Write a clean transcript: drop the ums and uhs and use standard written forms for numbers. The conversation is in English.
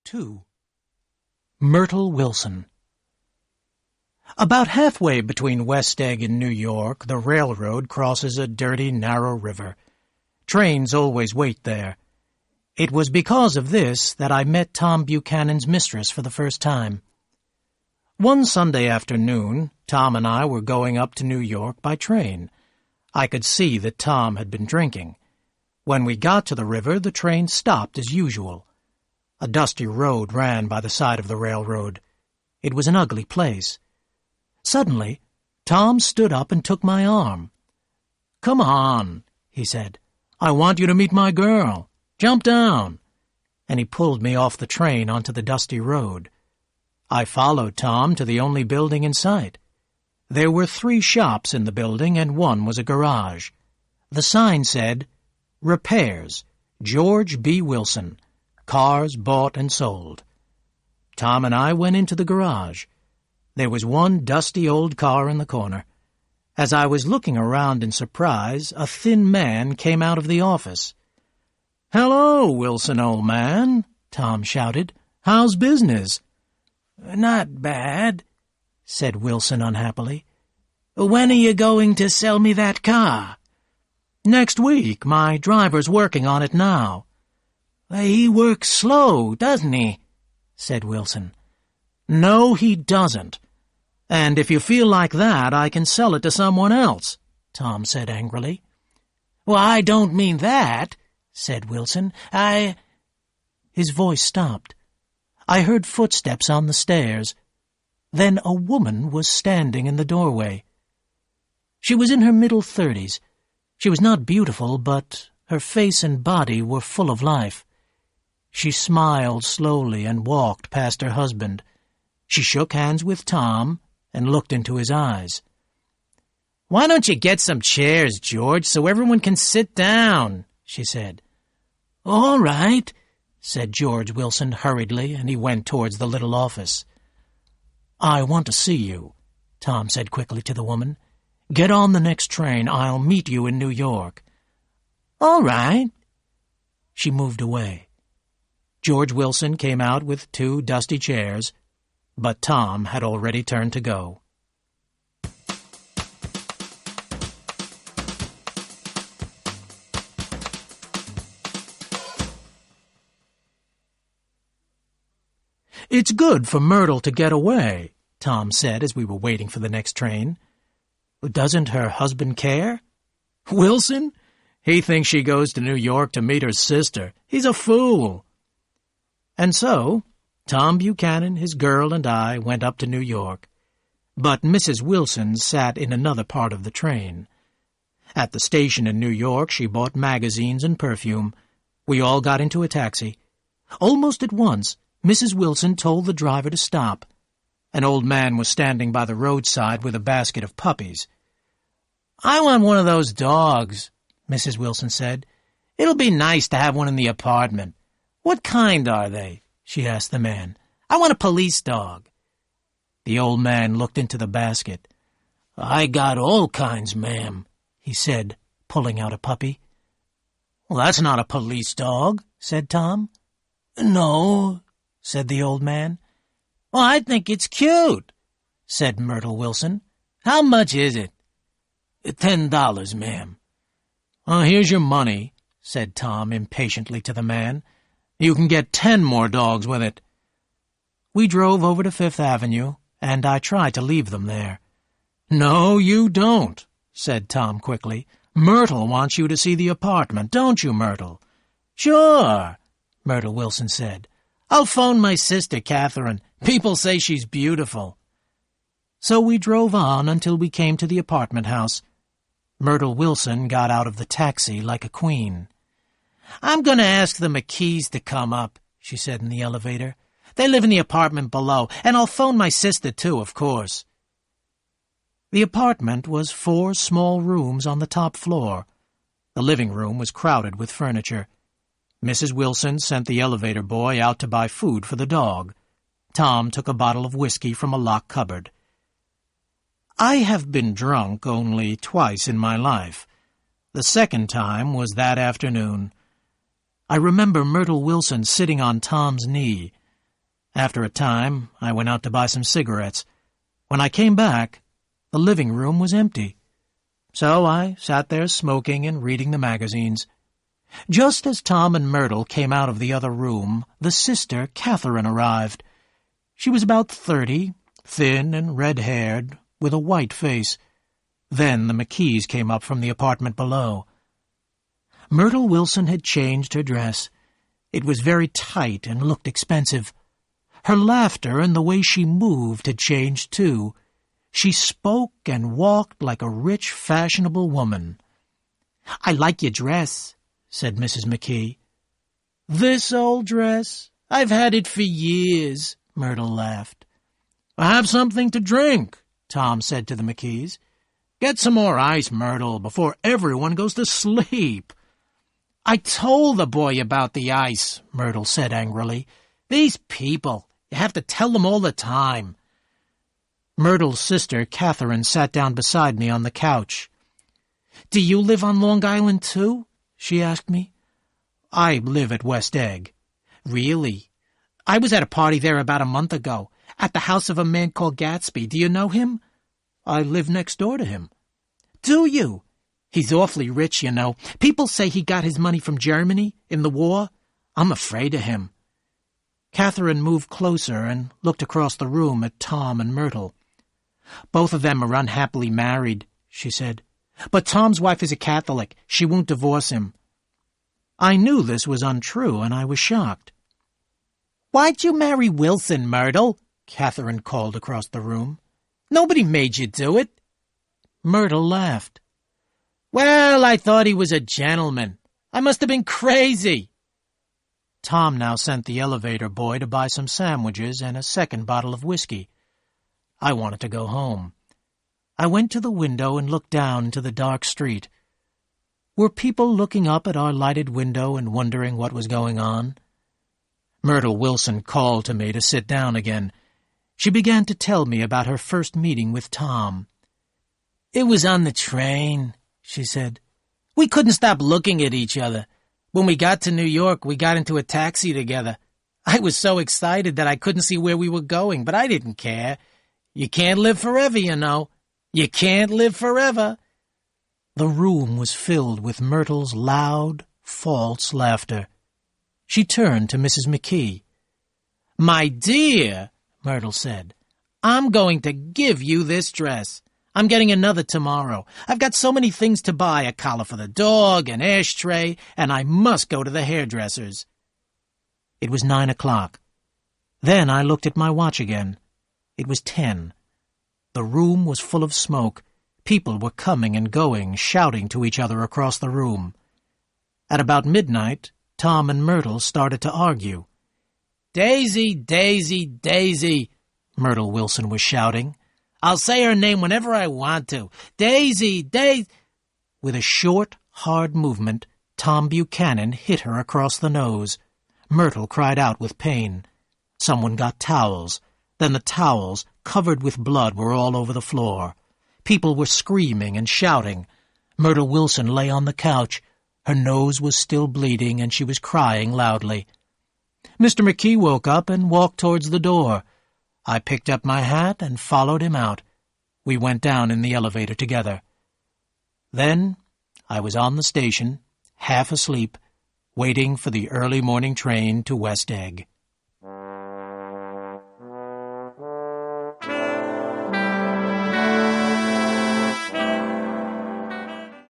2. Myrtle Wilson. About halfway between West Egg and New York, the railroad crosses a dirty, narrow river. Trains always wait there. It was because of this that I met Tom Buchanan's mistress for the first time. One Sunday afternoon, Tom and I were going up to New York by train. I could see that Tom had been drinking. When we got to the river, the train stopped as usual. A dusty road ran by the side of the railroad. It was an ugly place. Suddenly, Tom stood up and took my arm. "Come on," he said. "I want you to meet my girl. Jump down." And he pulled me off the train onto the dusty road. I followed Tom to the only building in sight. There were 3 shops in the building, and one was a garage. The sign said, "Repairs, George B. Wilson. Cars bought and sold." Tom and I went into the garage. There was one dusty old car in the corner. As I was looking around in surprise, a thin man came out of the office. "Hello, Wilson, old man," Tom shouted. "How's business?" "Not bad," said Wilson unhappily. "When are you going to sell me that car?" "Next week. My driver's working on it now." "He works slow, doesn't he?" said Wilson. "No, he doesn't. And if you feel like that, I can sell it to someone else," Tom said angrily. "Well, I don't mean that," said Wilson. His voice stopped. I heard footsteps on the stairs. Then a woman was standing in the doorway. She was in her middle 30s. She was not beautiful, but her face and body were full of life. She smiled slowly and walked past her husband. She shook hands with Tom and looked into his eyes. "Why don't you get some chairs, George, so everyone can sit down?" she said. "All right," said George Wilson hurriedly, and he went towards the little office. "I want to see you," Tom said quickly to the woman. "Get on the next train. I'll meet you in New York." "All right." She moved away. George Wilson came out with 2 dusty chairs, but Tom had already turned to go. "It's good for Myrtle to get away," Tom said as we were waiting for the next train. "Doesn't her husband care?" "Wilson? He thinks she goes to New York to meet her sister. He's a fool." And so, Tom Buchanan, his girl, and I went up to New York. But Mrs. Wilson sat in another part of the train. At the station in New York, she bought magazines and perfume. We all got into a taxi. Almost at once, Mrs. Wilson told the driver to stop. An old man was standing by the roadside with a basket of puppies. "I want one of those dogs," Mrs. Wilson said. "It'll be nice to have one in the apartment." "What kind are they?" she asked the man. "I want a police dog." The old man looked into the basket. "I got all kinds, ma'am," he said, pulling out a puppy. "Well, that's not a police dog," said Tom. "No," said the old man. "Well, I think it's cute," said Myrtle Wilson. "How much is it?" $10, ma'am." "Oh, here's your money," said Tom impatiently to the man. "You can get 10 more dogs with it." We drove over to Fifth Avenue, and I tried to leave them there. "No, you don't," said Tom quickly. "Myrtle wants you to see the apartment, don't you, Myrtle?" "Sure," Myrtle Wilson said. "I'll phone my sister, Catherine. People say she's beautiful." So we drove on until we came to the apartment house. Myrtle Wilson got out of the taxi like a queen. "I'm going to ask the McKees to come up," she said in the elevator. "They live in the apartment below, and I'll phone my sister, too, of course." The apartment was 4 small rooms on the top floor. The living room was crowded with furniture. Mrs. Wilson sent the elevator boy out to buy food for the dog. Tom took a bottle of whiskey from a locked cupboard. I have been drunk only twice in my life. The second time was that afternoon. I remember Myrtle Wilson sitting on Tom's knee. After a time, I went out to buy some cigarettes. When I came back, the living room was empty. So I sat there smoking and reading the magazines. Just as Tom and Myrtle came out of the other room, the sister, Catherine, arrived. She was about 30, thin and red-haired, with a white face. Then the McKees came up from the apartment below. Myrtle Wilson had changed her dress. It was very tight and looked expensive. Her laughter and the way she moved had changed, too. She spoke and walked like a rich, fashionable woman. "I like your dress," said Mrs. McKee. "This old dress? I've had it for years," Myrtle laughed. "Have something to drink," Tom said to the McKees. "Get some more ice, Myrtle, before everyone goes to sleep." "I told the boy about the ice," Myrtle said angrily. "These people, you have to tell them all the time." Myrtle's sister, Catherine, sat down beside me on the couch. "Do you live on Long Island, too?" she asked me. "I live at West Egg." "Really? I was at a party there about a month ago, at the house of a man called Gatsby. Do you know him?" "I live next door to him." "Do you? He's awfully rich, you know. People say he got his money from Germany in the war. I'm afraid of him." Catherine moved closer and looked across the room at Tom and Myrtle. "Both of them are unhappily married," she said. "But Tom's wife is a Catholic. She won't divorce him." I knew this was untrue, and I was shocked. "Why'd you marry Wilson, Myrtle?" Catherine called across the room. "Nobody made you do it." Myrtle laughed. "Well, I thought he was a gentleman. I must have been crazy." Tom now sent the elevator boy to buy some sandwiches and a second bottle of whiskey. I wanted to go home. I went to the window and looked down into the dark street. Were people looking up at our lighted window and wondering what was going on? Myrtle Wilson called to me to sit down again. She began to tell me about her first meeting with Tom. "It was on the train," she said. "We couldn't stop looking at each other. When we got to New York, we got into a taxi together. I was so excited that I couldn't see where we were going, but I didn't care. You can't live forever, you know. You can't live forever." The room was filled with Myrtle's loud, false laughter. She turned to Mrs. McKee. "My dear," Myrtle said, "I'm going to give you this dress. I'm getting another tomorrow. I've got so many things to buy, a collar for the dog, an ashtray, and I must go to the hairdresser's." It was 9 o'clock. Then I looked at my watch again. It was 10. The room was full of smoke. People were coming and going, shouting to each other across the room. At about midnight, Tom and Myrtle started to argue. "Daisy, Daisy, Daisy," Myrtle Wilson was shouting. "I'll say her name whenever I want to. Daisy, Daisy." With a short, hard movement, Tom Buchanan hit her across the nose. Myrtle cried out with pain. Someone got towels. Then the towels, covered with blood, were all over the floor. People were screaming and shouting. Myrtle Wilson lay on the couch. Her nose was still bleeding, and she was crying loudly. Mr. McKee woke up and walked towards the door. I picked up my hat and followed him out. We went down in the elevator together. Then I was on the station, half asleep, waiting for the early morning train to West Egg.